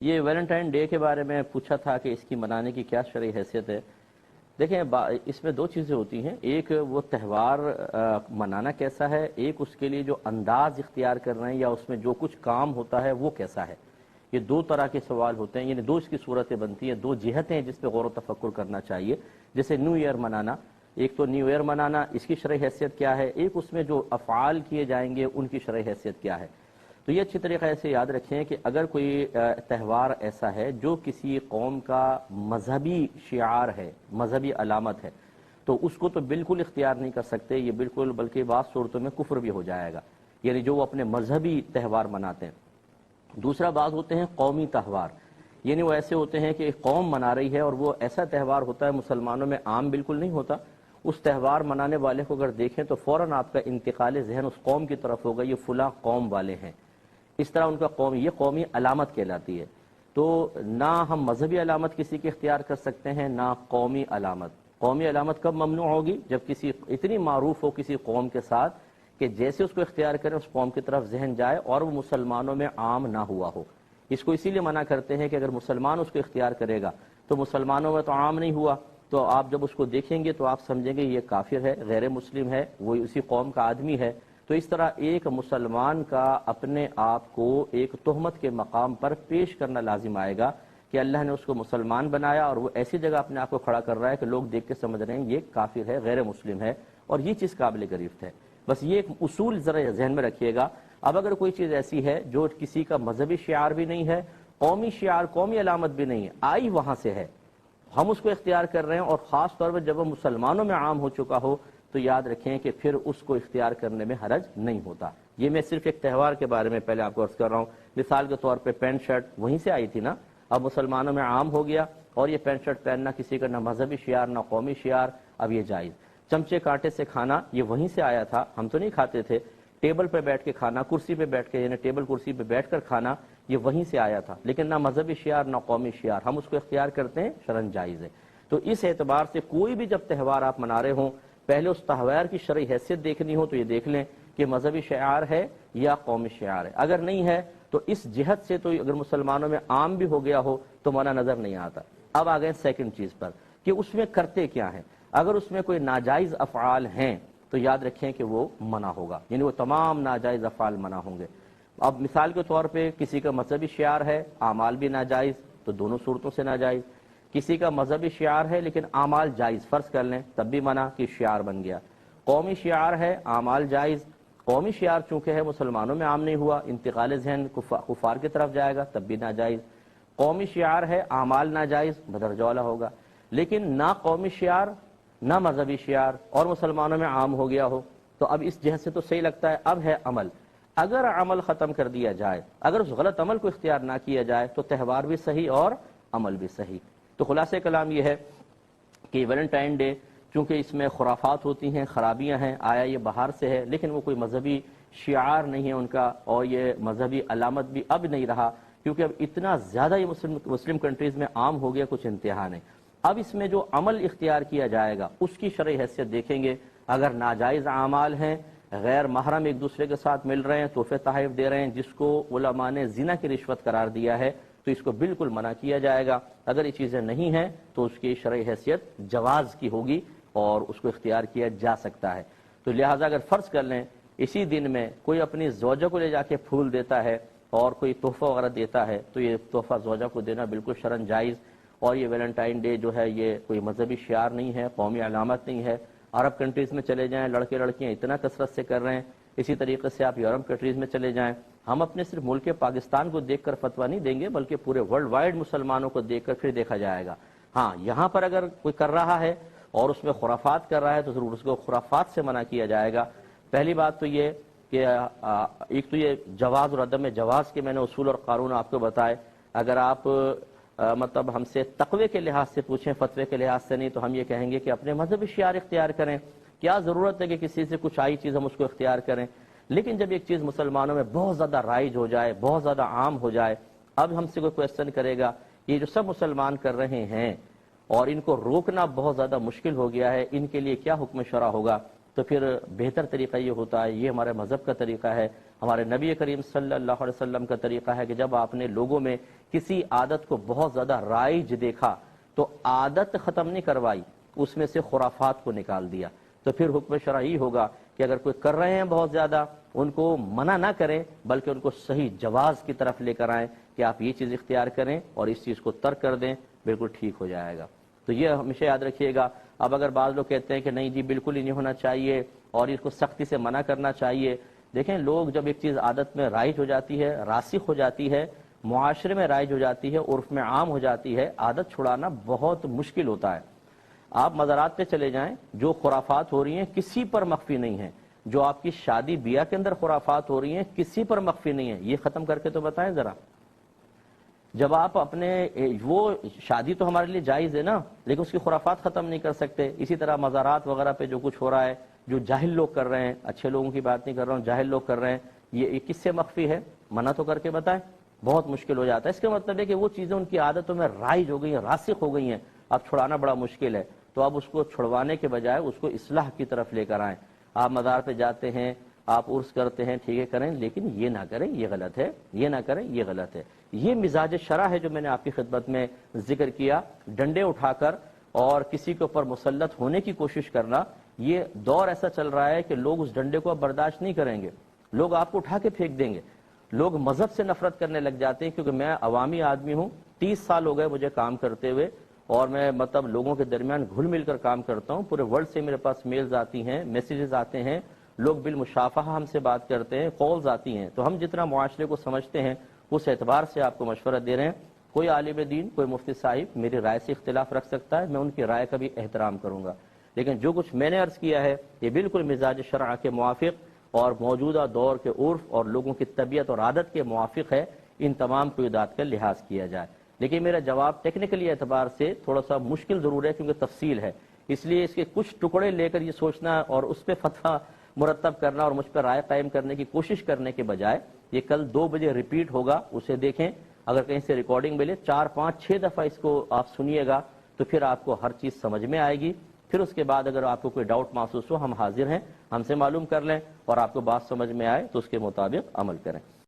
یہ Valentine day کے بارے میں پوچھا تھا کہ اس کی منانے کی کیا شرعی حیثیت ہے۔ دیکھیں اس میں دو چیزیں ہوتی ہیں، ایک وہ تہوار منانا کیسا ہے، ایک اس کے لیے جو انداز اختیار کر رہے ہیں یا اس میں جو کچھ کام ہوتا ہے وہ کیسا ہے۔ یہ دو طرح کے سوال ہوتے ہیں، یعنی دو اس کی صورتیں بنتی ہیں، دو جہتیں ہیں جس پہ غور و تفکر کرنا چاہیے۔ جیسے نیو ایئر منانا، ایک تو نیو ایئر منانا اس کی شرعی حیثیت کیا ہے، ایک اس میں جو افعال کیے جائیں گے ان کی شرعی حیثیت کیا ہے۔ تو یہ اچھی طریقے سے یاد رکھیں کہ اگر کوئی تہوار ایسا ہے جو کسی قوم کا مذہبی شعار ہے، مذہبی علامت ہے، تو اس کو تو بالکل اختیار نہیں کر سکتے، یہ بالکل، بلکہ بعض صورتوں میں کفر بھی ہو جائے گا، یعنی جو وہ اپنے مذہبی تہوار مناتے ہیں۔ دوسرا بعض ہوتے ہیں قومی تہوار، یعنی وہ ایسے ہوتے ہیں کہ ایک قوم منا رہی ہے اور وہ ایسا تہوار ہوتا ہے مسلمانوں میں عام بالکل نہیں ہوتا، اس تہوار منانے والے کو اگر دیکھیں تو فوراً آپ کا انتقال ذہن اس قوم کی طرف ہوگا، یہ فلاں قوم والے ہیں، اس طرح ان کا یہ قومی علامت کہلاتی ہے۔ تو نہ ہم مذہبی علامت کسی کے اختیار کر سکتے ہیں، نہ قومی علامت۔ قومی علامت کب ممنوع ہوگی؟ جب کسی اتنی معروف ہو کسی قوم کے ساتھ کہ جیسے اس کو اختیار کریں اس قوم کی طرف ذہن جائے اور وہ مسلمانوں میں عام نہ ہوا ہو۔ اس کو اسی لیے منع کرتے ہیں کہ اگر مسلمان اس کو اختیار کرے گا تو مسلمانوں میں تو عام نہیں ہوا، تو آپ جب اس کو دیکھیں گے تو آپ سمجھیں گے یہ کافر ہے، غیر مسلم ہے، وہ اسی قوم کا آدمی ہے۔ تو اس طرح ایک مسلمان کا اپنے آپ کو ایک تہمت کے مقام پر پیش کرنا لازم آئے گا کہ اللہ نے اس کو مسلمان بنایا اور وہ ایسی جگہ اپنے آپ کو کھڑا کر رہا ہے کہ لوگ دیکھ کے سمجھ رہے ہیں یہ کافر ہے، غیر مسلم ہے، اور یہ چیز قابل گرفت ہے۔ بس یہ ایک اصول ذرا ذہن میں رکھیے گا۔ اب اگر کوئی چیز ایسی ہے جو کسی کا مذہبی شعار بھی نہیں ہے، قومی شعار، قومی علامت بھی نہیں ہے، آئی وہاں سے ہے، ہم اس کو اختیار کر رہے ہیں، اور خاص طور پر جب وہ مسلمانوں میں عام ہو چکا ہو تو یاد رکھیں کہ پھر اس کو اختیار کرنے میں حرج نہیں ہوتا۔ یہ میں صرف ایک تہوار کے بارے میں پہلے آپ کو عرض کر رہا ہوں۔ مثال کے طور پہ پینٹ شرٹ وہیں سے آئی تھی نا، اب مسلمانوں میں عام ہو گیا اور یہ پینٹ شرٹ پہننا کسی کا نہ مذہبی شعار نہ قومی شعار، اب یہ جائز۔ چمچے کانٹے سے کھانا یہ وہیں سے آیا تھا، ہم تو نہیں کھاتے تھے۔ ٹیبل پہ بیٹھ کے کھانا، کرسی پہ بیٹھ کے، یعنی ٹیبل کرسی پہ بیٹھ کر کھانا، یہ وہیں سے آیا تھا، لیکن نہ مذہبی شعار نہ قومی شعار، ہم اس کو اختیار کرتے ہیں، شرعاً جائز ہے۔ تو اس اعتبار سے کوئی بھی جب تہوار آپ منا رہے ہوں، پہلے اس تہوار کی شرعی حیثیت دیکھنی ہو تو یہ دیکھ لیں کہ مذہبی شعار ہے یا قومی شعار ہے۔ اگر نہیں ہے تو اس جہت سے تو اگر مسلمانوں میں عام بھی ہو گیا ہو تو منع نظر نہیں آتا۔ اب آ گئے سیکنڈ چیز پر کہ اس میں کرتے کیا ہیں۔ اگر اس میں کوئی ناجائز افعال ہیں تو یاد رکھیں کہ وہ منع ہوگا، یعنی وہ تمام ناجائز افعال منع ہوں گے۔ اب مثال کے طور پہ کسی کا مذہبی شعار ہے، اعمال بھی ناجائز، تو دونوں صورتوں سے ناجائز۔ کسی کا مذہبی شعار ہے لیکن اعمال جائز، فرض کر لیں تب بھی منع کہ شعار بن گیا۔ قومی شعار ہے، اعمال جائز، قومی شعار چونکہ ہے مسلمانوں میں عام نہیں ہوا، انتقال ذہن کفار کی طرف جائے گا تب بھی ناجائز۔ قومی شعار ہے، اعمال ناجائز، بدرجہ والا ہوگا، لیکن نہ قومی شعار نہ مذہبی شعار اور مسلمانوں میں عام ہو گیا ہو تو اب اس جہت سے تو صحیح لگتا ہے۔ اب ہے عمل، اگر عمل ختم کر دیا جائے، اگر اس غلط عمل کو اختیار نہ کیا جائے تو تہوار بھی صحیح اور عمل بھی صحیح۔ تو خلاصہ کلام یہ ہے کہ ویلنٹائن ڈے چونکہ اس میں خرافات ہوتی ہیں، خرابیاں ہیں، آیا یہ باہر سے ہے لیکن وہ کوئی مذہبی شعار نہیں ہے ان کا، اور یہ مذہبی علامت بھی اب نہیں رہا، کیونکہ اب اتنا زیادہ یہ مسلم کنٹریز میں عام ہو گیا، کچھ انتہا نہیں۔ اب اس میں جو عمل اختیار کیا جائے گا اس کی شرعی حیثیت دیکھیں گے۔ اگر ناجائز اعمال ہیں، غیر محرم ایک دوسرے کے ساتھ مل رہے ہیں، تحفے تحائف دے رہے ہیں، جس کو علماء نے زنا کی رشوت قرار دیا ہے، تو اس کو بالکل منع کیا جائے گا۔ اگر یہ چیزیں نہیں ہیں تو اس کی شرعی حیثیت جواز کی ہوگی اور اس کو اختیار کیا جا سکتا ہے۔ تو لہٰذا اگر فرض کر لیں اسی دن میں کوئی اپنی زوجہ کو لے جا کے پھول دیتا ہے اور کوئی تحفہ وغیرہ دیتا ہے تو یہ تحفہ زوجہ کو دینا بالکل شرعاً جائز۔ اور یہ ویلنٹائن ڈے جو ہے یہ کوئی مذہبی شعار نہیں ہے، قومی علامت نہیں ہے۔ عرب کنٹریز میں چلے جائیں، لڑکے لڑکیاں اتنا کثرت سے کر رہے ہیں، اسی طریقے سے آپ یورپ کنٹریز میں چلے جائیں۔ ہم اپنے صرف ملک پاکستان کو دیکھ کر فتویٰ نہیں دیں گے بلکہ پورے ورلڈ وائڈ مسلمانوں کو دیکھ کر پھر دیکھا جائے گا۔ ہاں، یہاں پر اگر کوئی کر رہا ہے اور اس میں خرافات کر رہا ہے تو ضرور اس کو خرافات سے منع کیا جائے گا۔ پہلی بات تو یہ کہ ایک تو یہ جواز اور عدم جواز کے میں نے اصول اور قانون آپ کو بتائے۔ اگر آپ مطلب ہم سے تقوی کے لحاظ سے پوچھیں، فتوے کے لحاظ سے نہیں، تو ہم یہ کہیں گے کہ اپنے مذہبی شعار اختیار کریں۔ کیا ضرورت ہے کہ کسی سے کچھ آئی چیز ہم اس کو اختیار کریں؟ لیکن جب ایک چیز مسلمانوں میں بہت زیادہ رائج ہو جائے، بہت زیادہ عام ہو جائے، اب ہم سے کوئی کویسچن کرے گا یہ جو سب مسلمان کر رہے ہیں اور ان کو روکنا بہت زیادہ مشکل ہو گیا ہے، ان کے لیے کیا حکم شرع ہوگا؟ تو پھر بہتر طریقہ یہ ہوتا ہے، یہ ہمارے مذہب کا طریقہ ہے، ہمارے نبی کریم صلی اللہ علیہ وسلم کا طریقہ ہے کہ جب آپ نے لوگوں میں کسی عادت کو بہت زیادہ رائج دیکھا تو عادت ختم نہیں کروائی، اس میں سے خرافات کو نکال دیا۔ تو پھر حکم شرعی ہوگا کہ اگر کوئی کر رہے ہیں بہت زیادہ، ان کو منع نہ کریں بلکہ ان کو صحیح جواز کی طرف لے کر آئیں کہ آپ یہ چیز اختیار کریں اور اس چیز کو ترک کر دیں، بالکل ٹھیک ہو جائے گا۔ تو یہ ہمیشہ یاد رکھیے گا۔ اب اگر بعض لوگ کہتے ہیں کہ نہیں جی بالکل ہی نہیں ہونا چاہیے اور اس کو سختی سے منع کرنا چاہیے، دیکھیں لوگ جب ایک چیز عادت میں رائج ہو جاتی ہے، راسخ ہو جاتی ہے، معاشرے میں رائج ہو جاتی ہے، عرف میں عام ہو جاتی ہے، عادت چھڑانا بہت مشکل ہوتا ہے۔ آپ مزارات پہ چلے جائیں، جو خرافات ہو رہی ہیں کسی پر مخفی نہیں ہیں، جو آپ کی شادی بیاہ کے اندر خرافات ہو رہی ہیں کسی پر مخفی نہیں ہیں، یہ ختم کر کے تو بتائیں ذرا۔ جب آپ اپنے وہ شادی تو ہمارے لیے جائز ہے نا، لیکن اس کی خرافات ختم نہیں کر سکتے۔ اسی طرح مزارات وغیرہ پہ جو کچھ ہو رہا ہے، جو جاہل لوگ کر رہے ہیں، اچھے لوگوں کی بات نہیں کر رہا ہوں، جاہل لوگ کر رہے ہیں، یہ کس سے مخفی ہے؟ منع تو کر کے بتائیں، بہت مشکل ہو جاتا ہے۔ اس کا مطلب ہے کہ وہ چیزیں ان کی عادتوں میں رائج ہو گئی ہیں، راسخ ہو گئی ہیں، اب چھڑانا بڑا مشکل ہے۔ تو اب اس کو چھڑوانے کے بجائے اس کو اصلاح کی طرف لے کر آئیں۔ آپ مزار پہ جاتے ہیں، آپ عرس کرتے ہیں، ٹھیک ہے کریں، لیکن یہ نہ کریں یہ غلط ہے، یہ نہ کریں یہ غلط ہے۔ یہ مزاج شرع ہے جو میں نے آپ کی خدمت میں ذکر کیا۔ ڈنڈے اٹھا کر اور کسی کے اوپر مسلط ہونے کی کوشش کرنا، یہ دور ایسا چل رہا ہے کہ لوگ اس ڈنڈے کو اب برداشت نہیں کریں گے، لوگ آپ کو اٹھا کے پھینک دیں گے۔ لوگ مذہب سے نفرت کرنے لگ جاتے ہیں، کیونکہ میں عوامی آدمی ہوں، 30 سال ہو گئے مجھے کام کرتے ہوئے، اور میں لوگوں کے درمیان گھل مل کر کام کرتا ہوں۔ پورے ورلڈ سے میرے پاس میلز آتی ہیں، میسیجز آتے ہیں، لوگ بالمشافہہ ہم سے بات کرتے ہیں، کالز آتی ہیں۔ تو ہم جتنا معاشرے کو سمجھتے ہیں اس اعتبار سے آپ کو مشورہ دے رہے ہیں۔ کوئی عالم دین، کوئی مفتی صاحب میری رائے سے اختلاف رکھ سکتا ہے، میں ان کی رائے کا بھی احترام کروں گا، لیکن جو کچھ میں نے عرض کیا ہے یہ بالکل مزاج شرع کے موافق اور موجودہ دور کے عرف اور لوگوں کی طبیعت اور عادت کے موافق ہے۔ ان تمام قیودات کا لحاظ کیا جائے۔ لیکن میرا جواب ٹیکنیکلی اعتبار سے تھوڑا سا مشکل ضرور ہے، کیونکہ تفصیل ہے، اس لیے اس کے کچھ ٹکڑے لے کر یہ سوچنا اور اس پہ فتویٰ مرتب کرنا اور مجھ پر رائے قائم کرنے کی کوشش کرنے کے بجائے، یہ کل 2 بجے ریپیٹ ہوگا، اسے دیکھیں، اگر کہیں سے ریکارڈنگ ملے 4 5 6 دفعہ اس کو آپ سنیے گا تو پھر آپ کو ہر چیز سمجھ میں آئے گی۔ پھر اس کے بعد اگر آپ کو کوئی ڈاؤٹ محسوس ہو، ہم حاضر ہیں، ہم سے معلوم کر لیں، اور آپ کو بات سمجھ میں آئے تو اس کے مطابق عمل کریں۔